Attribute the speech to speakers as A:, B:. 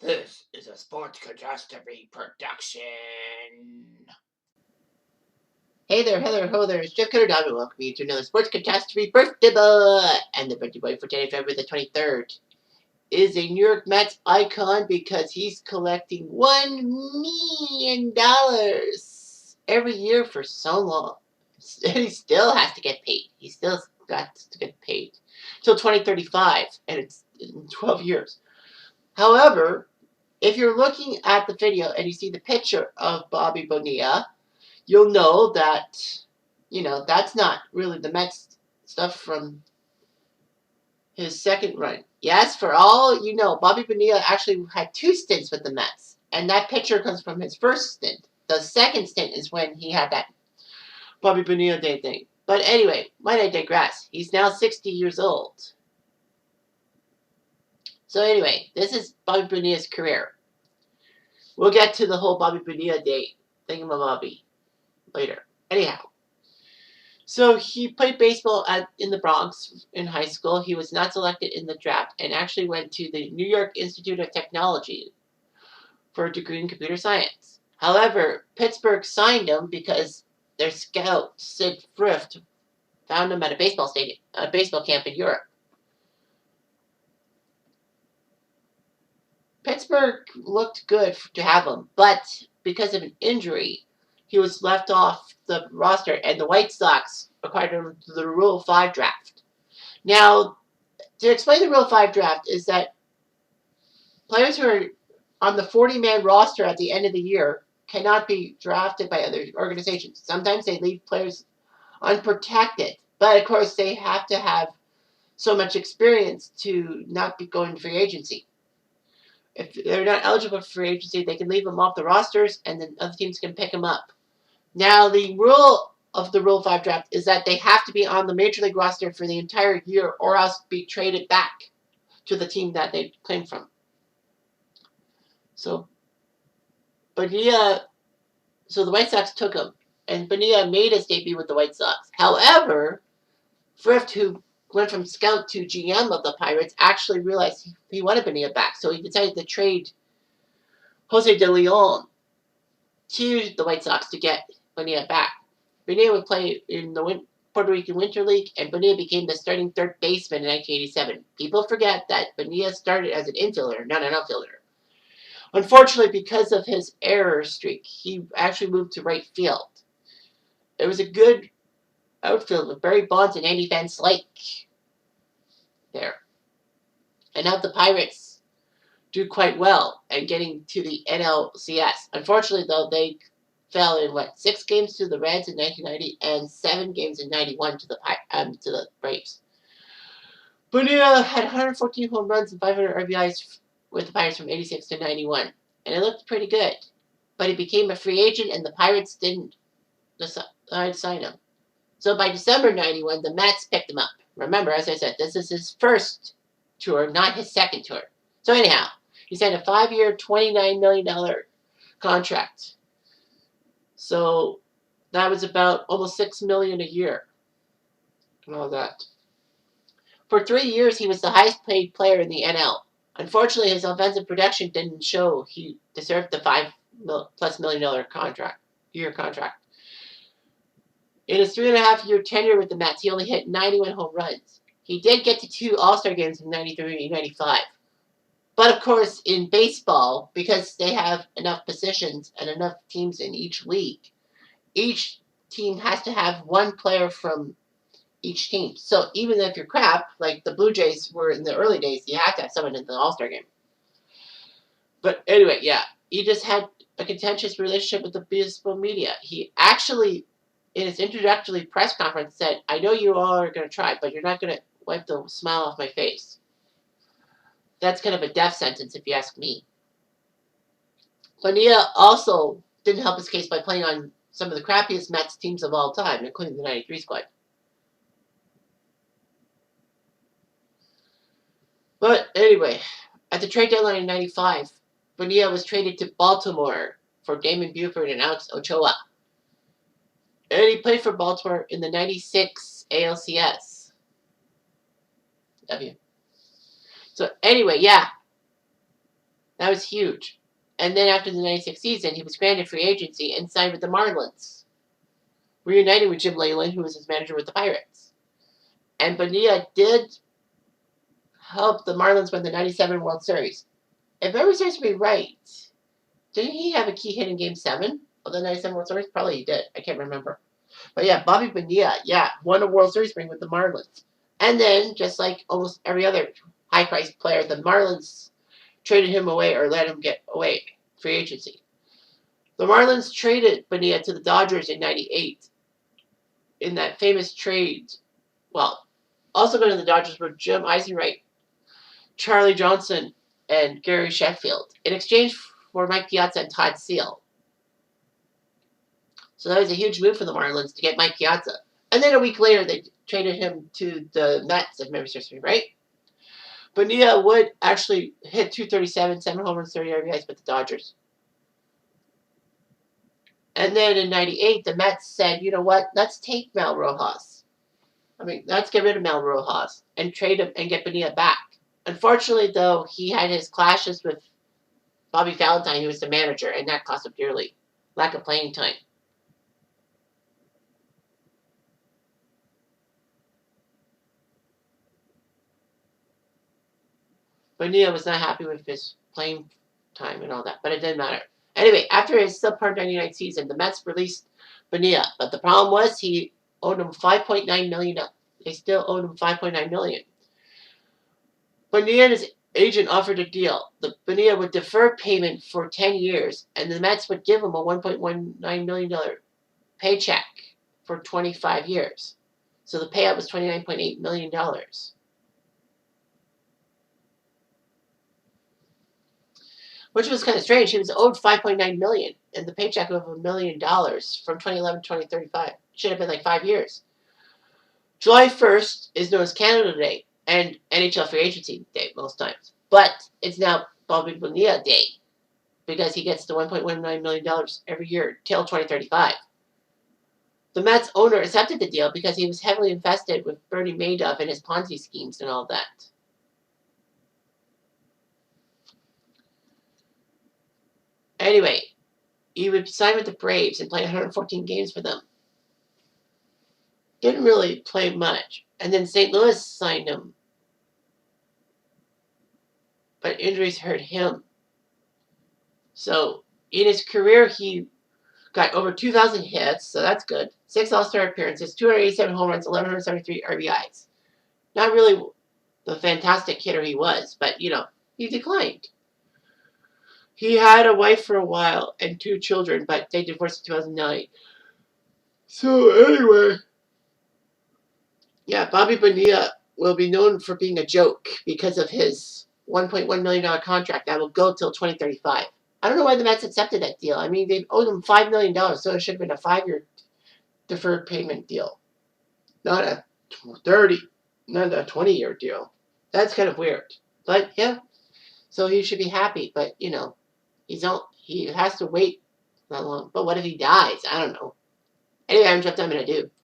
A: This is a Sports Catastrophe production. Hey there, ho there, it's Jeff Cutter and welcome you to another Sports Catastrophe birthday boy. And the birthday boy for today, February the 23rd, is a New York Mets icon because he's collecting $1 million every year for so long. And he still has to get paid. He still got to get paid till 2035, and it's in 12 years. However, if you're looking at the video and you see the picture of Bobby Bonilla, you'll know that, that's not really the Mets stuff from his second run. Yes, for all you know, Bobby Bonilla actually had 2 stints with the Mets, and that picture comes from his first stint. The second stint is when he had that Bobby Bonilla Day thing. But anyway, might I digress? He's now 60 years old. So anyway, this is Bobby Bonilla's career. We'll get to the whole Bobby Bonilla Day thingamabobby later. Anyhow, so he played baseball in the Bronx in high school. He was not selected in the draft and actually went to the New York Institute of Technology for a degree in computer science. However, Pittsburgh signed him because their scout, Sid Thrift, found him at a baseball camp in Europe. Pittsburgh looked good to have him, but because of an injury, he was left off the roster, and the White Sox acquired him through the Rule 5 draft. Now, to explain the Rule 5 draft is that players who are on the 40-man roster at the end of the year cannot be drafted by other organizations. Sometimes they leave players unprotected, but of course they have to have so much experience to not be going to free agency. If they're not eligible for free agency, they can leave them off the rosters, and then other teams can pick them up. Now, the rule of the Rule 5 draft is that they have to be on the Major League roster for the entire year or else be traded back to the team that they came from. So, the White Sox took him, and Bonilla made his debut with the White Sox. However, Thrift, who went from scout to GM of the Pirates, actually realized he wanted Bonilla back, so he decided to trade Jose de Leon to the White Sox to get Bonilla back. Bonilla would play in the Puerto Rican Winter League, and Bonilla became the starting third baseman in 1987. People forget that Bonilla started as an infielder, not an outfielder. Unfortunately, because of his error streak, he actually moved to right field. It was a good outfield with Barry Bonds and Andy Van Slyke there. And now the Pirates do quite well at getting to the NLCS. Unfortunately, though, they fell in 6 games to the Reds in 1990 and 7 games in 91 to the Braves. Bonilla had 114 home runs and 500 RBIs with the Pirates from 86 to 91, and it looked pretty good. But he became a free agent, and the Pirates didn't decide to sign him. So by December 91, the Mets picked him up. Remember, as I said, this is his first tour, not his second tour. So anyhow, he signed a 5-year, $29 million contract. So that was about almost $6 million a year and all that. For 3 years, he was the highest paid player in the NL. Unfortunately, his offensive production didn't show he deserved the $5+ million contract. In his 3.5-year tenure with the Mets, he only hit 91 home runs. He did get to 2 All-Star games in 93 and 95. But of course, in baseball, because they have enough positions and enough teams in each league, each team has to have one player from each team. So even if you're crap, like the Blue Jays were in the early days, you have to have someone in the All-Star game. But anyway, yeah, he just had a contentious relationship with the baseball media. He actually, in his introductory press conference, said, "I know you all are going to try, but you're not going to wipe the smile off my face." That's kind of a death sentence, if you ask me. Bonilla also didn't help his case by playing on some of the crappiest Mets teams of all time, including the 93 squad. But anyway, at the trade deadline in 95, Bonilla was traded to Baltimore for Damon Buford and Alex Ochoa. And he played for Baltimore in the 96 ALCS. W. So anyway, yeah. That was huge. And then after the 96 season, he was granted free agency and signed with the Marlins, reuniting with Jim Leyland, who was his manager with the Pirates. And Bonilla did help the Marlins win the 97 World Series. If memory serves me right, didn't he have a key hit in Game 7 of the 97 World Series? Probably he did. I can't remember. But yeah, Bobby Bonilla, won a World Series ring with the Marlins. And then, just like almost every other high-priced player, the Marlins traded him away or let him get away, free agency. The Marlins traded Bonilla to the Dodgers in 98 in that famous trade. Well, also going to the Dodgers were Jim Eisenreich, Charlie Johnson, and Gary Sheffield in exchange for Mike Piazza and Todd Seal. So that was a huge move for the Marlins to get Mike Piazza. And then a week later, they traded him to the Mets, if memory serves me right. Bonilla would actually hit 237, 7 home runs, 30 RBIs with the Dodgers. And then in 98, the Mets said, you know what, let's take Mel Rojas. Let's get rid of Mel Rojas and trade him and get Bonilla back. Unfortunately, though, he had his clashes with Bobby Valentine, who was the manager, and that cost him dearly. Lack of playing time. Bonilla was not happy with his playing time and all that, but it didn't matter. Anyway, after his subpar 99 season, the Mets released Bonilla, but the problem was he owed them $5.9 million. They still owed him $5.9 million. Bonilla and his agent offered a deal. The Bonilla would defer payment for 10 years, and the Mets would give him a $1.19 million paycheck for 25 years. So the payout was $29.8 million. Which was kind of strange. He was owed $5.9 million and the paycheck of $1 million from 2011 to 2035. Should have been like 5 years. July 1st is known as Canada Day and NHL Free Agency Day most times. But it's now Bobby Bonilla Day because he gets the $1.19 million every year till 2035. The Mets owner accepted the deal because he was heavily invested with Bernie Madoff and his Ponzi schemes and all that. Anyway, he would sign with the Braves and play 114 games for them. Didn't really play much. And then St. Louis signed him. But injuries hurt him. So in his career, he got over 2,000 hits, so that's good. 6 All-Star appearances, 287 home runs, 1,173 RBIs. Not really the fantastic hitter he was, but, he declined. He had a wife for a while and 2 children, but they divorced in 2009. So anyway, Bobby Bonilla will be known for being a joke because of his $1.1 million contract that will go till 2035. I don't know why the Mets accepted that deal. They owed him $5 million, so it should have been a 5-year deferred payment deal. Not a 20-year deal. That's kind of weird. But, so he should be happy. But, he has to wait that long. But what if he dies? I don't know. Anyway, I'm going to do.